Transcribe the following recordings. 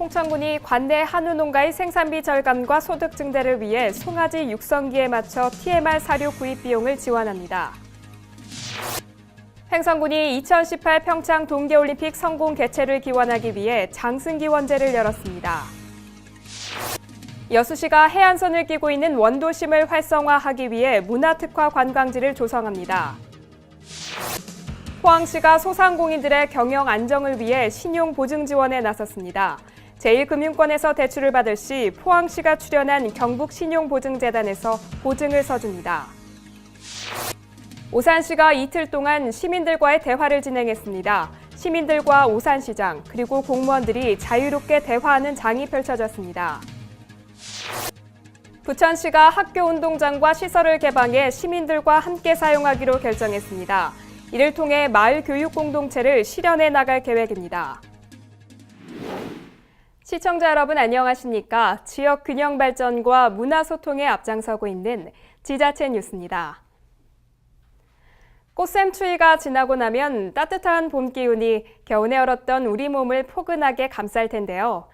홍천군이 관내 한우 농가의 생산비 절감과 소득 증대를 위해 송아지 육성기에 맞춰 TMR 사료 구입 비용을 지원합니다. 횡성군이 2018 평창 동계올림픽 성공 개최를 기원하기 위해 장승기원제를 열었습니다. 여수시가 해안선을 끼고 있는 원도심을 활성화하기 위해 문화특화 관광지를 조성합니다. 포항시가 소상공인들의 경영 안정을 위해 신용 보증 지원에 나섰습니다. 제1금융권에서 대출을 받을 시 포항시가 출연한 경북신용보증재단에서 보증을 서줍니다. 오산시가 이틀 동안 시민들과의 대화를 진행했습니다. 시민들과 오산시장 그리고 공무원들이 자유롭게 대화하는 장이 펼쳐졌습니다. 부천시가 학교운동장과 시설을 개방해 시민들과 함께 사용하기로 결정했습니다. 이를 통해 마을 교육 공동체를 실현해 나갈 계획입니다. 시청자 여러분 안녕하십니까? 지역 균형 발전과 문화 소통에 앞장서고 있는 지자체 뉴스입니다. 꽃샘 추위가 지나고 나면 따뜻한 봄 기운이 겨우내 얼었던 우리 몸을 포근하게 감쌀 텐데요.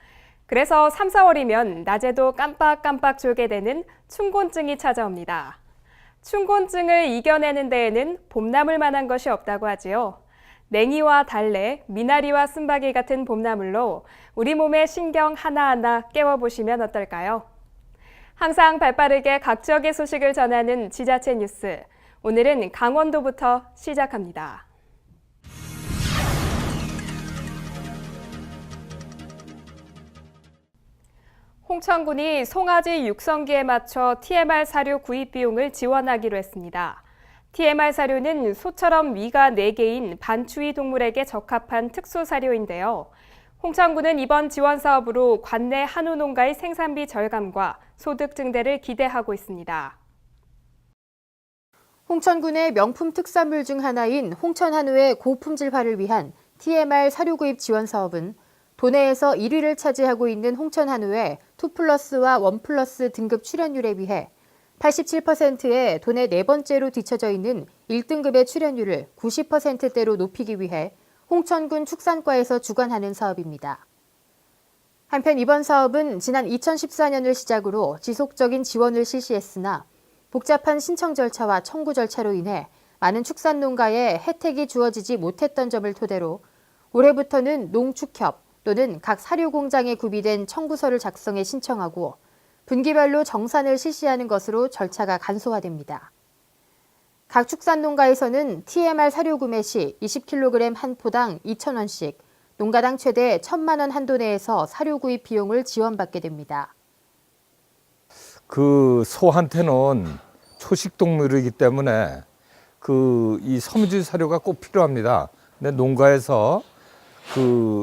그래서 3, 4월이면 낮에도 깜빡깜빡 졸게 되는 춘곤증이 찾아옵니다. 춘곤증을 이겨내는 데에는 봄나물 만한 것이 없다고 하지요. 냉이와 달래, 미나리와 쓴바귀 같은 봄나물로 우리 몸의 신경 하나하나 깨워보시면 어떨까요? 항상 발빠르게 각 지역의 소식을 전하는 지자체 뉴스. 오늘은 강원도부터 시작합니다. 홍천군이 송아지 육성기에 맞춰 TMR 사료 구입 비용을 지원하기로 했습니다. TMR 사료는 소처럼 위가 4개인 반추위 동물에게 적합한 특수 사료인데요. 홍천군은 이번 지원 사업으로 관내 한우 농가의 생산비 절감과 소득 증대를 기대하고 있습니다. 홍천군의 명품 특산물 중 하나인 홍천 한우의 고품질화를 위한 TMR 사료 구입 지원 사업은 도내에서 1위를 차지하고 있는 홍천 한우의 2+와 1+ 등급 출연율에 비해 87%의 도내 4번째로 뒤처져 있는 1등급의 출연율을 90%대로 높이기 위해 홍천군 축산과에서 주관하는 사업입니다. 한편 이번 사업은 지난 2014년을 시작으로 지속적인 지원을 실시했으나 복잡한 신청 절차와 청구 절차로 인해 많은 축산농가에 혜택이 주어지지 못했던 점을 토대로 올해부터는 농축협 또는 각 사료공장에 구비된 청구서를 작성해 신청하고 분기별로 정산을 실시하는 것으로 절차가 간소화됩니다. 각 축산농가에서는 TMR 사료 구매 시 20kg 한 포당 2,000원씩, 농가당 최대 1,000만 원 한도 내에서 사료 구입 비용을 지원받게 됩니다. 그 소한테는 초식 동물이기 때문에 이 섬유질 사료가 꼭 필요합니다. 근데 농가에서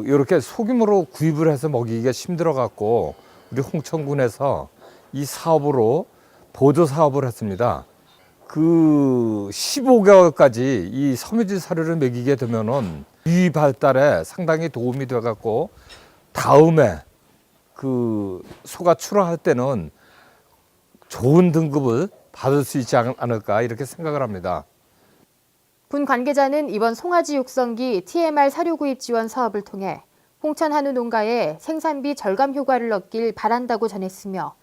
이렇게 소규모로 구입을 해서 먹이기가 힘들어 갖고 우리 홍천군에서 이 사업으로 보조 사업을 했습니다. 15개월까지 이 섬유질 사료를 먹이게 되면은 위 발달에 상당히 도움이 돼 갖고 다음에 소가 출하할 때는 좋은 등급을 받을 수 있지 않을까 이렇게 생각을 합니다. 군 관계자는 이번 송아지 육성기 TMR 사료 구입 지원 사업을 통해 홍천 한우 농가의 생산비 절감 효과를 얻길 바란다고 전했으며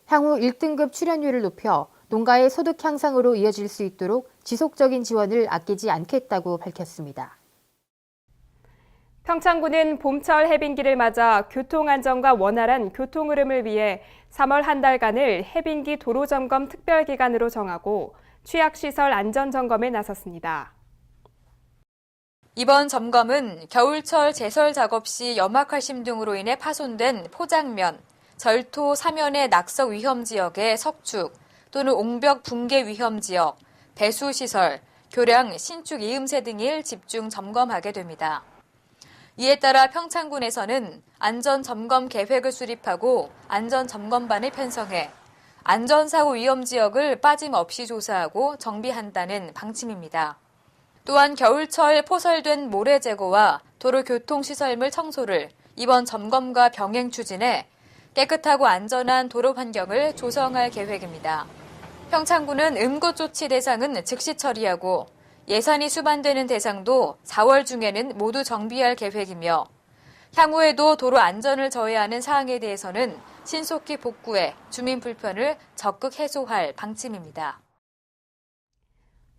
향후 1등급 출연율을 높여 농가의 소득 향상으로 이어질 수 있도록 지속적인 지원을 아끼지 않겠다고 밝혔습니다. 평창군은 봄철 해빈기를 맞아 교통안전과 원활한 교통 흐름을 위해 3월 한 달간을 해빈기 도로점검 특별기간으로 정하고 취약시설 안전점검에 나섰습니다. 이번 점검은 겨울철 제설 작업 시 염화칼슘 등으로 인해 파손된 포장면, 절토 사면의 낙석 위험 지역의 석축 또는 옹벽 붕괴 위험 지역, 배수시설, 교량, 신축 이음새 등을 집중 점검하게 됩니다. 이에 따라 평창군에서는 안전점검 계획을 수립하고 안전점검반을 편성해 안전사고 위험 지역을 빠짐없이 조사하고 정비한다는 방침입니다. 또한 겨울철 포설된 모래 제거와 도로 교통시설물 청소를 이번 점검과 병행 추진해 깨끗하고 안전한 도로 환경을 조성할 계획입니다. 평창군은 음굿 조치 대상은 즉시 처리하고 예산이 수반되는 대상도 4월 중에는 모두 정비할 계획이며 향후에도 도로 안전을 저해하는 사항에 대해서는 신속히 복구해 주민 불편을 적극 해소할 방침입니다.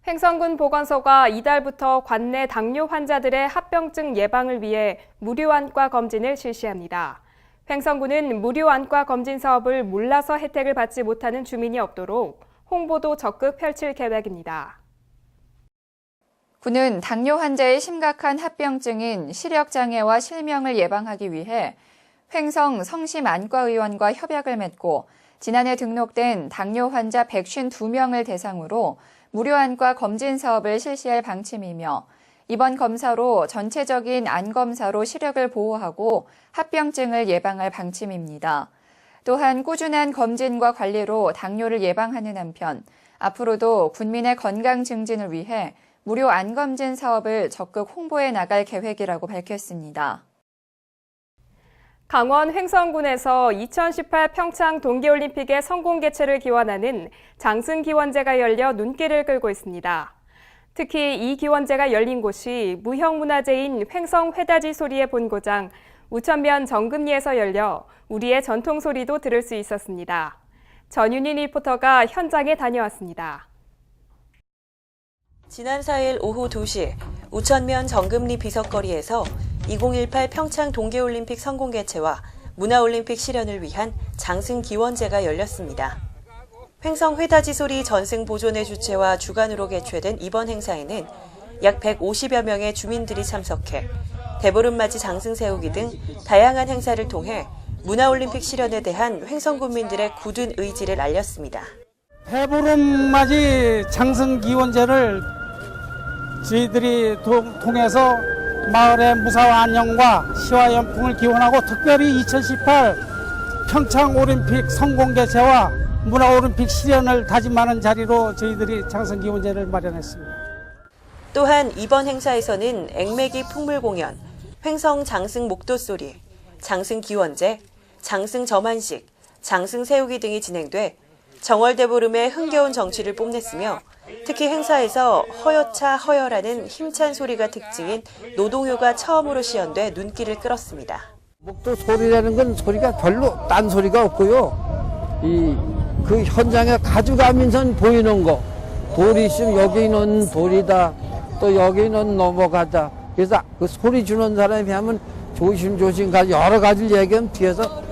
횡성군 보건소가 이달부터 관내 당뇨 환자들의 합병증 예방을 위해 무료 안과 검진을 실시합니다. 횡성군은 무료 안과 검진 사업을 몰라서 혜택을 받지 못하는 주민이 없도록 홍보도 적극 펼칠 계획입니다. 군은 당뇨 환자의 심각한 합병증인 시력장애와 실명을 예방하기 위해 횡성 성심안과의원과 협약을 맺고 지난해 등록된 당뇨 환자 152명을 대상으로 무료 안과 검진 사업을 실시할 방침이며 이번 검사로 전체적인 안 검사로 시력을 보호하고 합병증을 예방할 방침입니다. 또한 꾸준한 검진과 관리로 당뇨를 예방하는 한편 앞으로도 군민의 건강 증진을 위해 무료 안 검진 사업을 적극 홍보해 나갈 계획이라고 밝혔습니다. 강원 횡성군에서 2018 평창 동계올림픽의 성공 개최를 기원하는 장승 기원제가 열려 눈길을 끌고 있습니다. 특히 이 기원제가 열린 곳이 무형문화재인 횡성 회다지 소리의 본고장 우천면 정금리에서 열려 우리의 전통 소리도 들을 수 있었습니다. 전윤희 리포터가 현장에 다녀왔습니다. 지난 4일 오후 2시 우천면 정금리 비석거리에서 2018 평창 동계올림픽 성공 개최와 문화올림픽 실현을 위한 장승 기원제가 열렸습니다. 횡성 회다지 소리 전승 보존회 주최와 주관으로 개최된 이번 행사에는 약 150여 명의 주민들이 참석해 대보름맞이 장승 세우기 등 다양한 행사를 통해 문화올림픽 실현에 대한 횡성군민들의 굳은 의지를 알렸습니다. 대보름맞이 장승 기원제를 저희들이 통해서 마을의 무사와 안녕과 시와 연풍을 기원하고 특별히 2018 평창올림픽 성공 개최와 문화올림픽 실현을 다짐하는 자리로 저희들이 장승 기원제를 마련했습니다. 또한 이번 행사에서는 액매기 풍물 공연, 횡성 장승 목도소리, 장승 기원제, 장승 점한식, 장승 세우기 등이 진행돼 정월대보름의 흥겨운 정취를 뽐냈으며 특히 행사에서 허여차 허여라는 힘찬 소리가 특징인 노동요가 처음으로 시연돼 눈길을 끌었습니다. 목도 소리라는 건 소리가 별로 딴 소리가 없고요. 그 현장에 가져가면서 보이는 거. 돌이 있으면 여기는 돌이다. 또 여기는 넘어가다. 그래서 그 소리 주는 사람이 하면 조심조심 가서 여러 가지를 얘기하면 뒤에서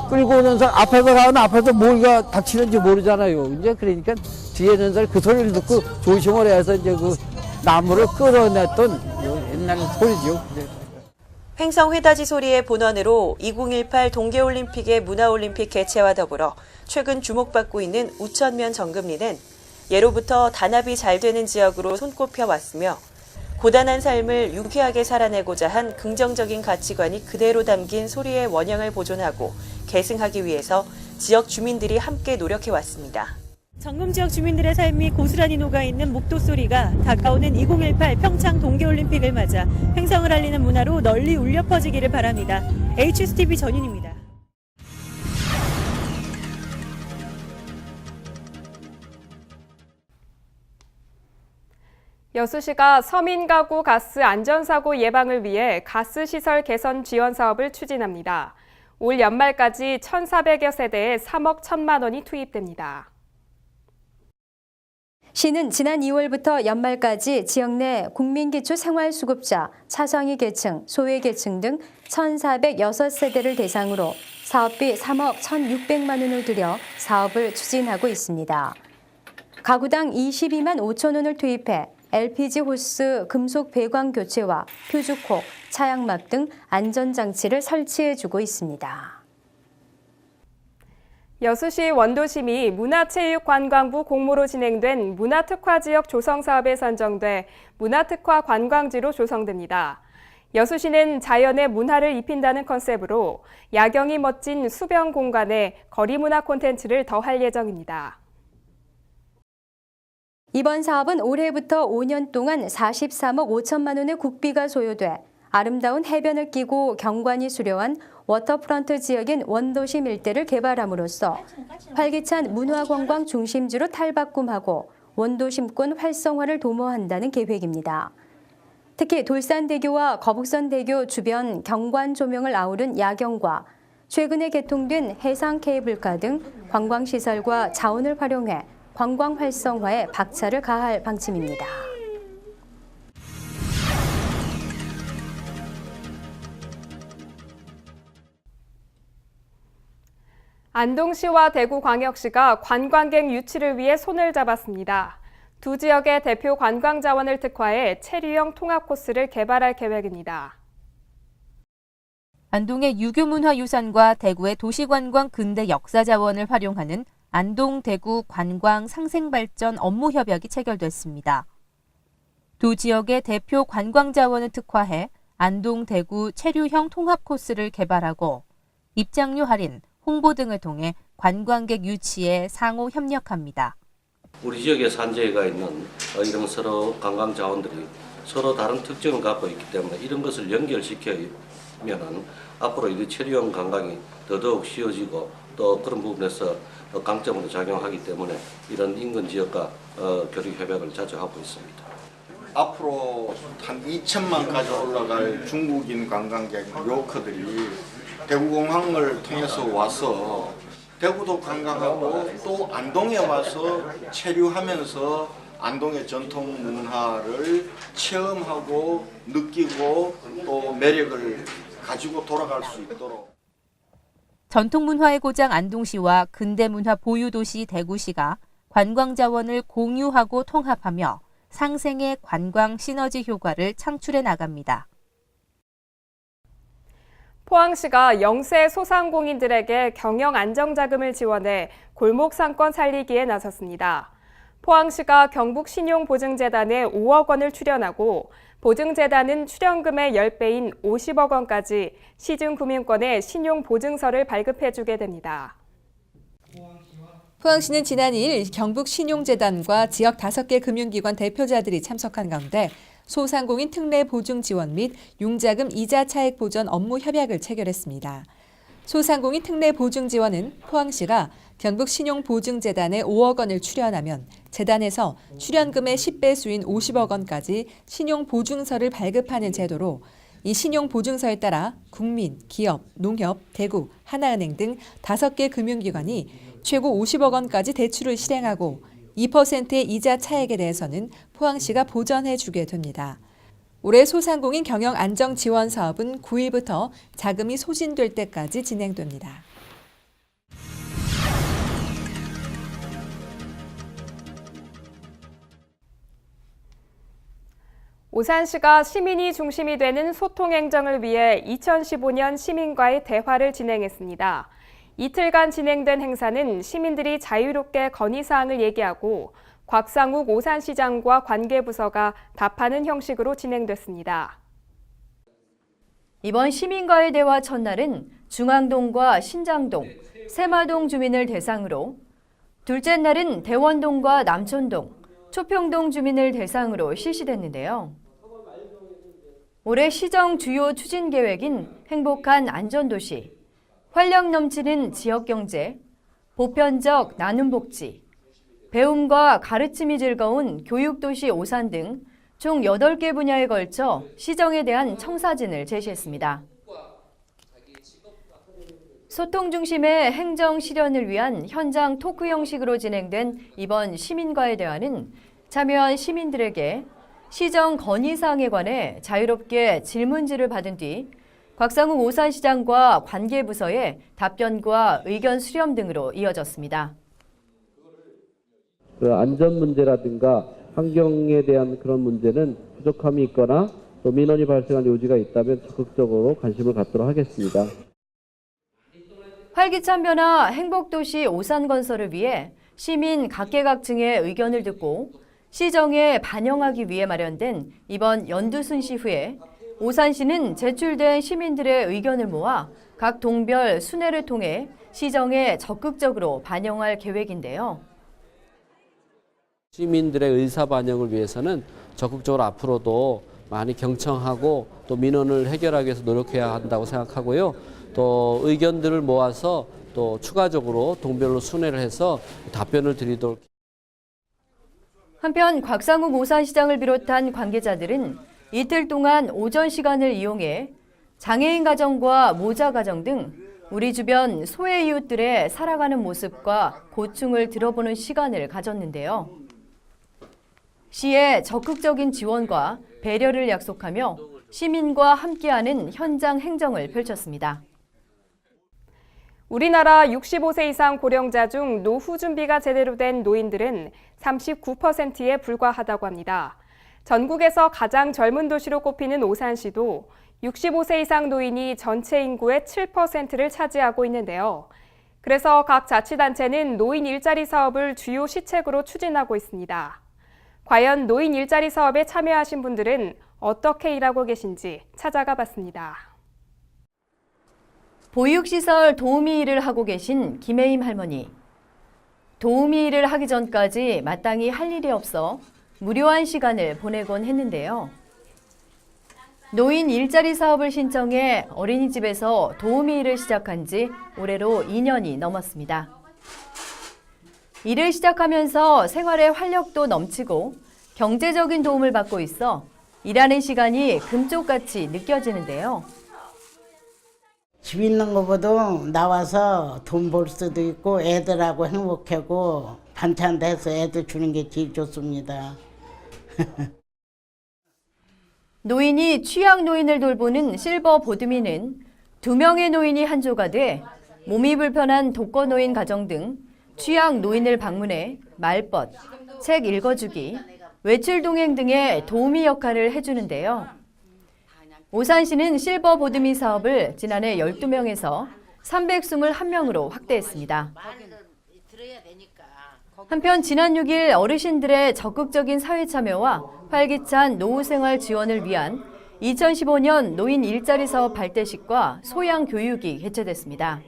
끌고 오는 사람 앞에서 가면 앞에서 뭐가 닥치는지 모르잖아요. 이제 그러니까 뒤에 있는 사람 그 소리를 듣고 조심을 해서 이제 그 나무를 끌어냈던 옛날 소리죠. 횡성 회다지 소리의 본원으로 2018 동계올림픽의 문화올림픽 개최와 더불어 최근 주목받고 있는 우천면 정금리는 예로부터 단합이 잘 되는 지역으로 손꼽혀 왔으며 고단한 삶을 유쾌하게 살아내고자 한 긍정적인 가치관이 그대로 담긴 소리의 원형을 보존하고 계승하기 위해서 지역 주민들이 함께 노력해왔습니다. 정금 지역 주민들의 삶이 고스란히 녹아있는 목도소리가 다가오는 2018 평창 동계올림픽을 맞아 횡성을 알리는 문화로 널리 울려 퍼지기를 바랍니다. HSTV 전윤입니다. 여수시가 서민 가구 가스 안전사고 예방을 위해 가스시설 개선 지원 사업을 추진합니다. 올 연말까지 1,400여 세대에 3억 1천만 원이 투입됩니다. 시는 지난 2월부터 연말까지 지역 내 국민기초생활수급자, 차상위 계층, 소외 계층 등 1,406세대를 대상으로 사업비 3억 1,600만 원을 들여 사업을 추진하고 있습니다. 가구당 22만 5천 원을 투입해 LPG 호스 금속 배관 교체와 표주코, 차양막 등 안전장치를 설치해주고 있습니다. 여수시 원도심이 문화체육관광부 공모로 진행된 문화특화지역 조성사업에 선정돼 문화특화 관광지로 조성됩니다. 여수시는 자연의 문화를 입힌다는 컨셉으로 야경이 멋진 수변 공간에 거리문화 콘텐츠를 더할 예정입니다. 이번 사업은 올해부터 5년 동안 43억 5천만 원의 국비가 소요돼 아름다운 해변을 끼고 경관이 수려한 워터프런트 지역인 원도심 일대를 개발함으로써 활기찬 문화관광 중심지로 탈바꿈하고 원도심권 활성화를 도모한다는 계획입니다. 특히 돌산대교와 거북선대교 주변 경관 조명을 아우른 야경과 최근에 개통된 해상 케이블카 등 관광시설과 자원을 활용해 관광 활성화에 박차를 가할 방침입니다. 안동시와 대구광역시가 관광객 유치를 위해 손을 잡았습니다. 두 지역의 대표 관광 자원을 특화해 체류형 통합 코스를 개발할 계획입니다. 안동의 유교문화유산과 대구의 도시관광 근대 역사자원을 활용하는 안동 대구 관광 상생발전 업무협약이 체결됐습니다. 두 지역의 대표 관광 자원을 특화해 안동 대구 체류형 통합 코스를 개발하고 입장료 할인, 홍보 등을 통해 관광객 유치에 상호 협력합니다. 우리 지역에 산재가 있는 이런 서로 관광 자원들이 서로 다른 특징을 갖고 있기 때문에 이런 것을 연결시키면은 앞으로 이 체류형 관광이 더더욱 쉬워지고 또 그런 부분에서 강점으로 작용하기 때문에 이런 인근 지역과 교류 협약을 자주 하고 있습니다. 앞으로 한 2천만까지 올라갈 중국인 관광객 요커들이 대구공항을 통해서 와서 대구도 관광하고 또 안동에 와서 체류하면서 안동의 전통 문화를 체험하고 느끼고 또 매력을 가지고 돌아갈 수 있도록. 전통문화의 고장 안동시와 근대문화 보유도시 대구시가 관광자원을 공유하고 통합하며 상생의 관광 시너지 효과를 창출해 나갑니다. 포항시가 영세 소상공인들에게 경영 안정자금을 지원해 골목 상권 살리기에 나섰습니다. 포항시가 경북신용보증재단에 5억 원을 출연하고 보증재단은 출연금의 10배인 50억 원까지 시중금융권에 신용보증서를 발급해주게 됩니다. 포항시는 지난 2일 경북신용재단과 지역 5개 금융기관 대표자들이 참석한 가운데 소상공인 특례 보증 지원 및 융자금 이자 차액 보전 업무 협약을 체결했습니다. 소상공인 특례 보증 지원은 포항시가 경북신용보증재단에 5억 원을 출연하면 재단에서 출연금의 10배수인 50억 원까지 신용보증서를 발급하는 제도로 이 신용보증서에 따라 국민, 기업, 농협, 대구, 하나은행 등 5개 금융기관이 최고 50억 원까지 대출을 실행하고 2%의 이자 차액에 대해서는 포항시가 보전해 주게 됩니다. 올해 소상공인 경영 안정 지원 사업은 9일부터 자금이 소진될 때까지 진행됩니다. 오산시가 시민이 중심이 되는 소통행정을 위해 2015년 시민과의 대화를 진행했습니다. 이틀간 진행된 행사는 시민들이 자유롭게 건의사항을 얘기하고 곽상욱 오산시장과 관계부서가 답하는 형식으로 진행됐습니다. 이번 시민과의 대화 첫날은 중앙동과 신장동, 세마동 주민을 대상으로, 둘째 날은 대원동과 남촌동, 초평동 주민을 대상으로 실시됐는데요. 올해 시정 주요 추진 계획인 행복한 안전도시, 활력 넘치는 지역경제, 보편적 나눔복지, 배움과 가르침이 즐거운 교육도시 오산 등 총 8개 분야에 걸쳐 시정에 대한 청사진을 제시했습니다. 소통 중심의 행정 실현을 위한 현장 토크 형식으로 진행된 이번 시민과의 대화는 참여한 시민들에게 시정 건의사항에 관해 자유롭게 질문지를 받은 뒤 곽상욱 오산시장과 관계부서의 답변과 의견 수렴 등으로 이어졌습니다. 안전 문제라든가 환경에 대한 그런 문제는 부족함이 있거나 또 민원이 발생한 요지가 있다면 적극적으로 관심을 갖도록 하겠습니다. 활기찬 변화 행복도시 오산건설을 위해 시민 각계각층의 의견을 듣고 시정에 반영하기 위해 마련된 이번 연두순시 후에 오산시는 제출된 시민들의 의견을 모아 각 동별 순회를 통해 시정에 적극적으로 반영할 계획인데요. 시민들의 의사 반영을 위해서는 적극적으로 앞으로도 많이 경청하고 또 민원을 해결하기 위해서 노력해야 한다고 생각하고요. 또 의견들을 모아서 또 추가적으로 동별로 순회를 해서 답변을 드리도록. 한편 곽상욱 오산시장을 비롯한 관계자들은 이틀 동안 오전 시간을 이용해 장애인 가정과 모자 가정 등 우리 주변 소외 이웃들의 살아가는 모습과 고충을 들어보는 시간을 가졌는데요. 시의 적극적인 지원과 배려를 약속하며 시민과 함께하는 현장 행정을 펼쳤습니다. 우리나라 65세 이상 고령자 중 노후 준비가 제대로 된 노인들은 39%에 불과하다고 합니다. 전국에서 가장 젊은 도시로 꼽히는 오산시도 65세 이상 노인이 전체 인구의 7%를 차지하고 있는데요. 그래서 각 자치단체는 노인 일자리 사업을 주요 시책으로 추진하고 있습니다. 과연 노인 일자리 사업에 참여하신 분들은 어떻게 일하고 계신지 찾아가 봤습니다. 보육시설 도우미 일을 하고 계신 김혜임 할머니. 도우미 일을 하기 전까지 마땅히 할 일이 없어 무료한 시간을 보내곤 했는데요. 노인 일자리 사업을 신청해 어린이집에서 도우미 일을 시작한 지 올해로 2년이 넘었습니다. 일을 시작하면서 생활에 활력도 넘치고 경제적인 도움을 받고 있어 일하는 시간이 금쪽같이 느껴지는데요. 집 있는 것보다 나와서 돈 벌 수도 있고 애들하고 행복하고 반찬도 해서 애들 주는 게 제일 좋습니다. 노인이 취약 노인을 돌보는 실버 보드미는 2명의 노인이 한 조가 돼 몸이 불편한 독거노인 가정 등 취약 노인을 방문해 말벗, 책 읽어주기, 외출 동행 등의 도우미 역할을 해주는데요. 오산시는 실버 보드미 사업을 지난해 12명에서 321명으로 확대했습니다. 한편 지난 6일 어르신들의 적극적인 사회 참여와 활기찬 노후 생활 지원을 위한 2015년 노인 일자리 사업 발대식과 소양 교육이 개최됐습니다.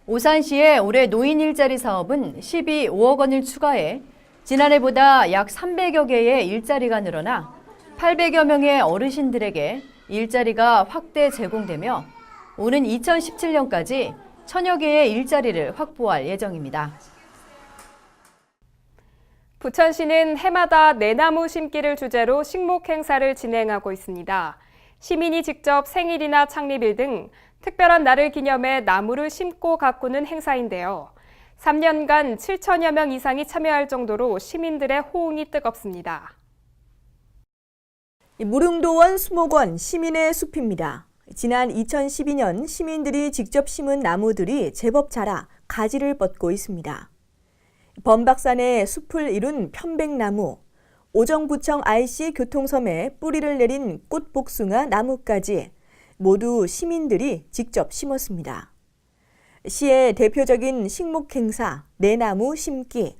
오산시의 올해 노인 일자리 사업은 12억 원을 추가해 지난해보다 약 300여 개의 일자리가 늘어나 800여 명의 어르신들에게 일자리가 확대 제공되며 오는 2017년까지 1000여 개의 일자리를 확보할 예정입니다. 부천시는 해마다 내나무 심기를 주제로 식목 행사를 진행하고 있습니다. 시민이 직접 생일이나 창립일 등 특별한 날을 기념해 나무를 심고 가꾸는 행사인데요. 3년간 7천여 명 이상이 참여할 정도로 시민들의 호응이 뜨겁습니다. 무릉도원 수목원 시민의 숲입니다. 지난 2012년 시민들이 직접 심은 나무들이 제법 자라 가지를 뻗고 있습니다. 범박산의 숲을 이룬 편백나무, 오정부청 RC 교통섬에 뿌리를 내린 꽃복숭아 나무까지 모두 시민들이 직접 심었습니다. 시의 대표적인 식목 행사 내나무 심기.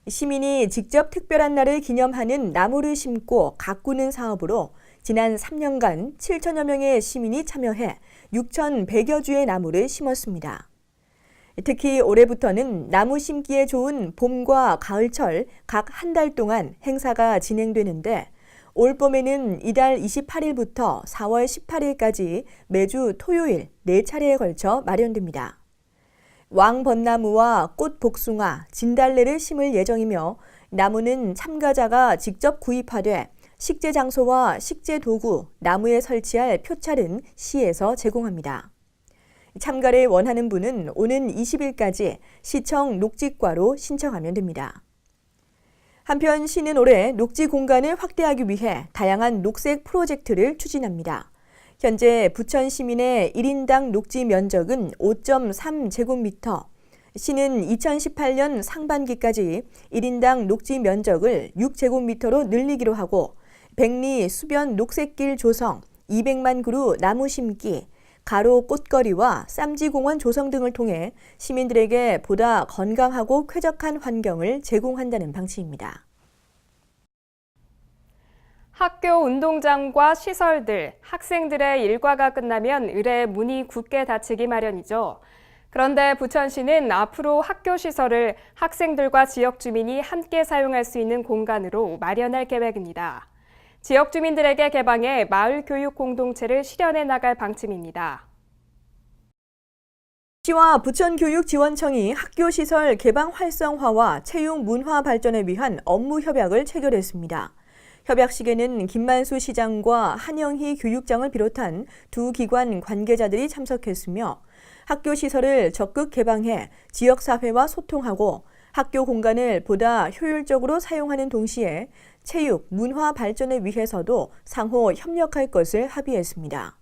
시민이 직접 특별한 날을 기념하는 나무를 심고 가꾸는 사업으로 지난 3년간 7천여 명의 시민이 참여해 6,100여 주의 나무를 심었습니다. 특히 올해부터는 나무 심기에 좋은 봄과 가을철 각 한 달 동안 행사가 진행되는데 올 봄에는 이달 28일부터 4월 18일까지 매주 토요일 4차례에 걸쳐 마련됩니다. 왕벚나무와 꽃복숭아, 진달래를 심을 예정이며 나무는 참가자가 직접 구입하되 식재 장소와 식재 도구, 나무에 설치할 표찰은 시에서 제공합니다. 참가를 원하는 분은 오는 20일까지 시청 녹지과로 신청하면 됩니다. 한편 시는 올해 녹지 공간을 확대하기 위해 다양한 녹색 프로젝트를 추진합니다. 현재 부천 시민의 1인당 녹지 면적은 5.3제곱미터, 시는 2018년 상반기까지 1인당 녹지 면적을 6제곱미터로 늘리기로 하고 백리 수변 녹색길 조성, 200만 그루 나무 심기, 가로 꽃거리와 쌈지공원 조성 등을 통해 시민들에게 보다 건강하고 쾌적한 환경을 제공한다는 방침입니다. 학교 운동장과 시설들, 학생들의 일과가 끝나면 을의 문이 굳게 닫히기 마련이죠. 그런데 부천시는 앞으로 학교 시설을 학생들과 지역 주민이 함께 사용할 수 있는 공간으로 마련할 계획입니다. 지역 주민들에게 개방해 마을 교육 공동체를 실현해 나갈 방침입니다. 시와 부천교육지원청이 학교시설 개방 활성화와 채용 문화 발전을 위한 업무 협약을 체결했습니다. 협약식에는 김만수 시장과 한영희 교육장을 비롯한 두 기관 관계자들이 참석했으며 학교 시설을 적극 개방해 지역사회와 소통하고 학교 공간을 보다 효율적으로 사용하는 동시에 체육, 문화 발전을 위해서도 상호 협력할 것을 합의했습니다.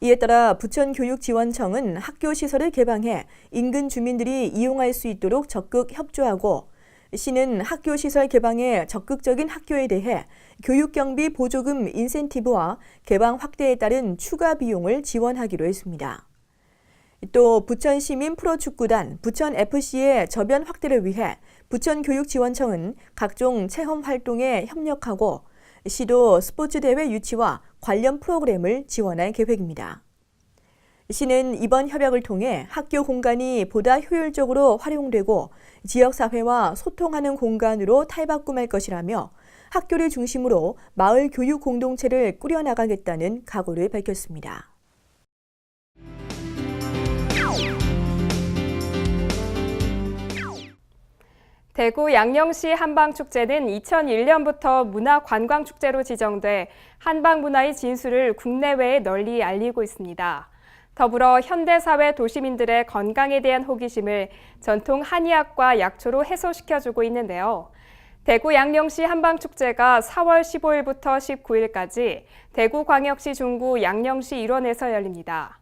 이에 따라 부천교육지원청은 학교 시설을 개방해 인근 주민들이 이용할 수 있도록 적극 협조하고 시는 학교 시설 개방에 적극적인 학교에 대해 교육경비 보조금 인센티브와 개방 확대에 따른 추가 비용을 지원하기로 했습니다. 또 부천시민 프로축구단 부천FC의 저변 확대를 위해 부천교육지원청은 각종 체험 활동에 협력하고 시도 스포츠대회 유치와 관련 프로그램을 지원할 계획입니다. 시는 이번 협약을 통해 학교 공간이 보다 효율적으로 활용되고 지역사회와 소통하는 공간으로 탈바꿈할 것이라며 학교를 중심으로 마을 교육 공동체를 꾸려나가겠다는 각오를 밝혔습니다. 대구 양령시 한방축제는 2001년부터 문화관광축제로 지정돼 한방문화의 진수를 국내외에 널리 알리고 있습니다. 더불어 현대사회 도시민들의 건강에 대한 호기심을 전통 한의학과 약초로 해소시켜주고 있는데요. 대구 양령시 한방축제가 4월 15일부터 19일까지 대구광역시 중구 양령시 일원에서 열립니다.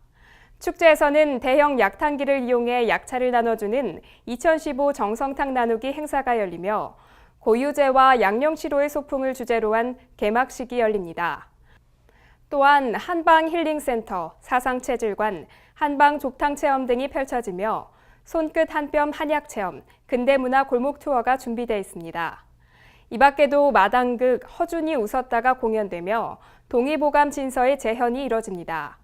축제에서는 대형 약탕기를 이용해 약차를 나눠주는 2015 정성탕 나누기 행사가 열리며 고유제와 양령시로의 소풍을 주제로 한 개막식이 열립니다. 또한 한방힐링센터, 사상체질관, 한방족탕체험 등이 펼쳐지며 손끝 한뼘 한약체험, 근대문화 골목투어가 준비되어 있습니다. 이 밖에도 마당극, 허준이 웃었다가 공연되며 동의보감 진서의 재현이 이뤄집니다.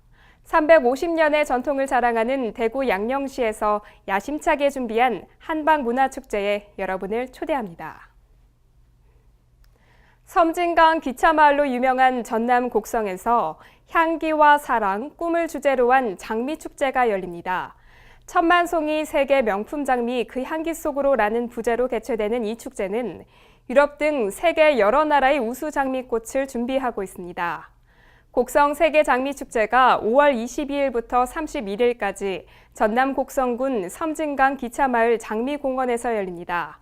350년의 전통을 자랑하는 대구 양령시에서 야심차게 준비한 한방문화축제에 여러분을 초대합니다. 섬진강 기차마을로 유명한 전남 곡성에서 향기와 사랑, 꿈을 주제로 한 장미축제가 열립니다. 천만송이 세계 명품 장미 그 향기 속으로 라는 부제로 개최되는 이 축제는 유럽 등 세계 여러 나라의 우수 장미꽃을 준비하고 있습니다. 곡성 세계장미축제가 5월 22일부터 31일까지 전남 곡성군 섬진강 기차마을 장미공원에서 열립니다.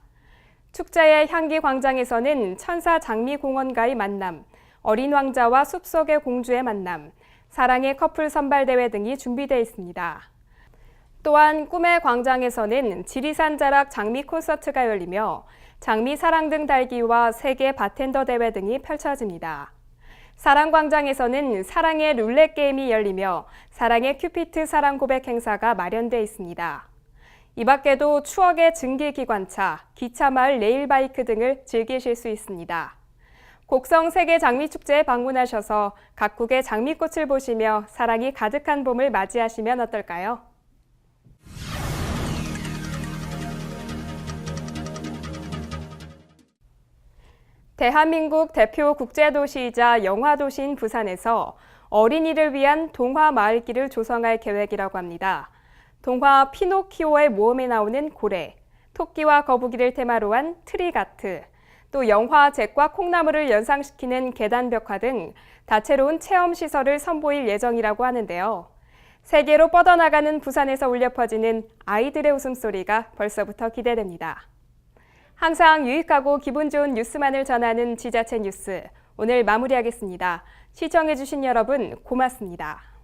축제의 향기광장에서는 천사장미공원과의 만남, 어린 왕자와 숲속의 공주의 만남, 사랑의 커플 선발대회 등이 준비되어 있습니다. 또한 꿈의 광장에서는 지리산 자락 장미 콘서트가 열리며 장미 사랑 등 달기와 세계 바텐더 대회 등이 펼쳐집니다. 사랑광장에서는 사랑의 룰렛 게임이 열리며 사랑의 큐피트 사랑 고백 행사가 마련돼 있습니다. 이 밖에도 추억의 증기기관차, 기차마을 레일바이크 등을 즐기실 수 있습니다. 곡성 세계장미축제에 방문하셔서 각국의 장미꽃을 보시며 사랑이 가득한 봄을 맞이하시면 어떨까요? 대한민국 대표 국제도시이자 영화도시인 부산에서 어린이를 위한 동화 마을길을 조성할 계획이라고 합니다. 동화 피노키오의 모험에 나오는 고래, 토끼와 거북이를 테마로 한 트리가트, 또 영화 잭과 콩나물을 연상시키는 계단벽화 등 다채로운 체험시설을 선보일 예정이라고 하는데요. 세계로 뻗어나가는 부산에서 울려 퍼지는 아이들의 웃음소리가 벌써부터 기대됩니다. 항상 유익하고 기분 좋은 뉴스만을 전하는 지자체 뉴스, 오늘 마무리하겠습니다. 시청해주신 여러분 고맙습니다.